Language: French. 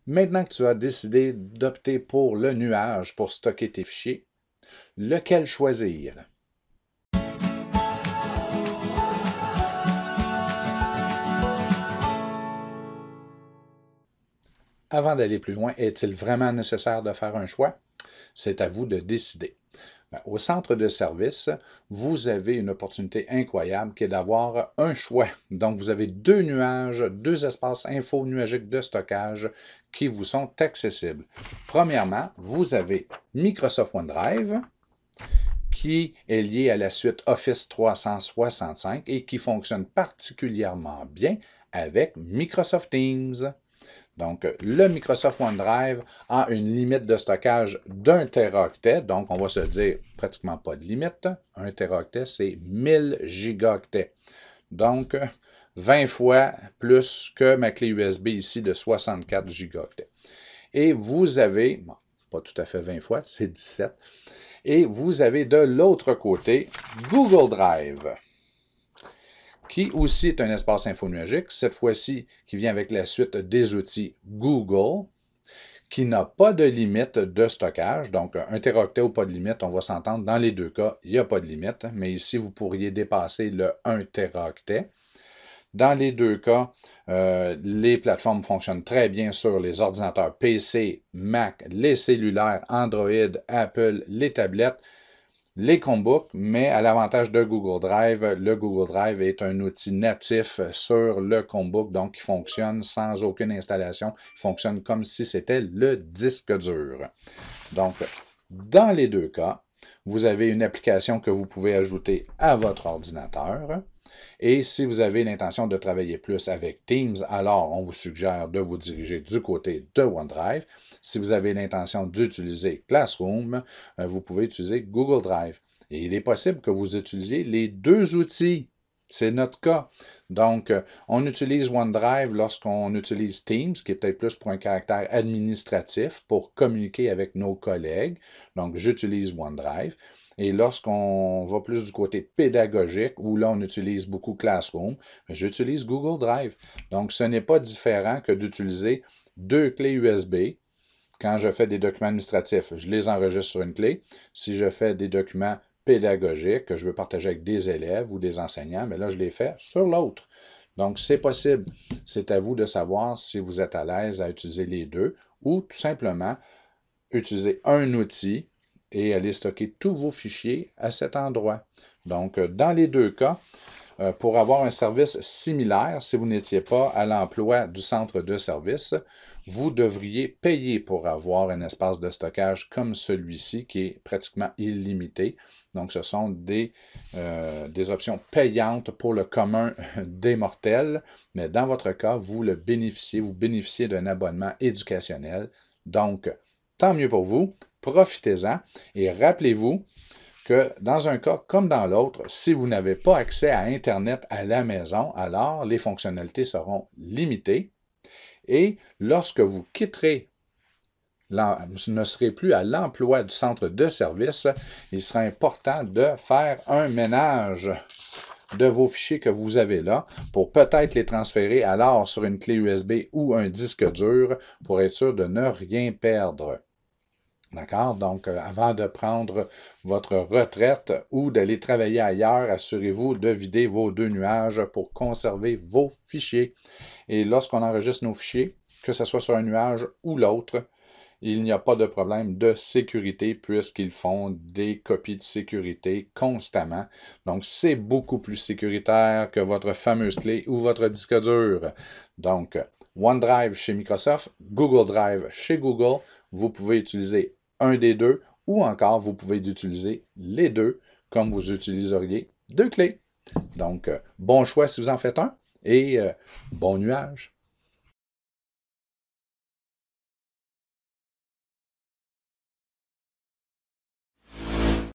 Maintenant que tu as décidé d'opter pour le nuage pour stocker tes fichiers, lequel choisir? Avant d'aller plus loin, est-il vraiment nécessaire de faire un choix? C'est à vous de décider. Au centre de service, vous avez une opportunité incroyable qui est d'avoir un choix. Donc, vous avez deux nuages, deux espaces info nuagiques de stockage qui vous sont accessibles. Premièrement, vous avez Microsoft OneDrive qui est lié à la suite Office 365 et qui fonctionne particulièrement bien avec Microsoft Teams. Donc, le Microsoft OneDrive a une limite de stockage d'1 teraoctet. Donc, on va se dire pratiquement pas de limite. 1 teraoctet, c'est 1000 gigaoctets. Donc, 20 fois plus que ma clé USB ici de 64 gigaoctets. Et vous avez, bon, pas tout à fait 20 fois, c'est 17. Et vous avez de l'autre côté Google Drive, qui aussi est un espace infonuagique, cette fois-ci qui vient avec la suite des outils Google, qui n'a pas de limite de stockage. Donc, 1 teraoctet ou pas de limite, on va s'entendre. Dans les deux cas, il n'y a pas de limite, mais ici, vous pourriez dépasser le 1 teraoctet. Dans les deux cas, les plateformes fonctionnent très bien sur les ordinateurs PC, Mac, les cellulaires, Android, Apple, les tablettes, les Chromebooks, mais à l'avantage de Google Drive, le Google Drive est un outil natif sur le Chromebook, donc il fonctionne sans aucune installation. Il fonctionne comme si c'était le disque dur. Donc, dans les deux cas, vous avez une application que vous pouvez ajouter à votre ordinateur. Et si vous avez l'intention de travailler plus avec Teams, alors on vous suggère de vous diriger du côté de OneDrive. Si vous avez l'intention d'utiliser Classroom, vous pouvez utiliser Google Drive. Et il est possible que vous utilisiez les deux outils. C'est notre cas. Donc, on utilise OneDrive lorsqu'on utilise Teams, qui est peut-être plus pour un caractère administratif, pour communiquer avec nos collègues. Donc, j'utilise OneDrive. Et lorsqu'on va plus du côté pédagogique, où là, on utilise beaucoup Classroom, j'utilise Google Drive. Donc, ce n'est pas différent que d'utiliser deux clés USB. Quand je fais des documents administratifs, je les enregistre sur une clé. Si je fais des documents pédagogiques que je veux partager avec des élèves ou des enseignants, mais là, je les fais sur l'autre. Donc, c'est possible. C'est à vous de savoir si vous êtes à l'aise à utiliser les deux ou tout simplement utiliser un outil et aller stocker tous vos fichiers à cet endroit. Donc, dans les deux cas, pour avoir un service similaire, si vous n'étiez pas à l'emploi du centre de service, vous devriez payer pour avoir un espace de stockage comme celui-ci qui est pratiquement illimité. Donc, ce sont des options payantes pour le commun des mortels, mais dans votre cas, vous bénéficiez d'un abonnement éducationnel. Donc, tant mieux pour vous, profitez-en et rappelez-vous que dans un cas comme dans l'autre, si vous n'avez pas accès à Internet à la maison, alors les fonctionnalités seront limitées et lorsque vous quitterez, vous ne serez plus à l'emploi du centre de service, il sera important de faire un ménage de vos fichiers que vous avez là pour peut-être les transférer alors sur une clé USB ou un disque dur pour être sûr de ne rien perdre. D'accord? Donc, avant de prendre votre retraite ou d'aller travailler ailleurs, assurez-vous de vider vos deux nuages pour conserver vos fichiers. Et lorsqu'on enregistre nos fichiers, que ce soit sur un nuage ou l'autre, il n'y a pas de problème de sécurité puisqu'ils font des copies de sécurité constamment. Donc, c'est beaucoup plus sécuritaire que votre fameuse clé ou votre disque dur. Donc, OneDrive chez Microsoft, Google Drive chez Google, vous pouvez utiliser un des deux ou encore vous pouvez utiliser les deux comme vous utiliseriez deux clés. Donc, bon choix si vous en faites un et bon nuage.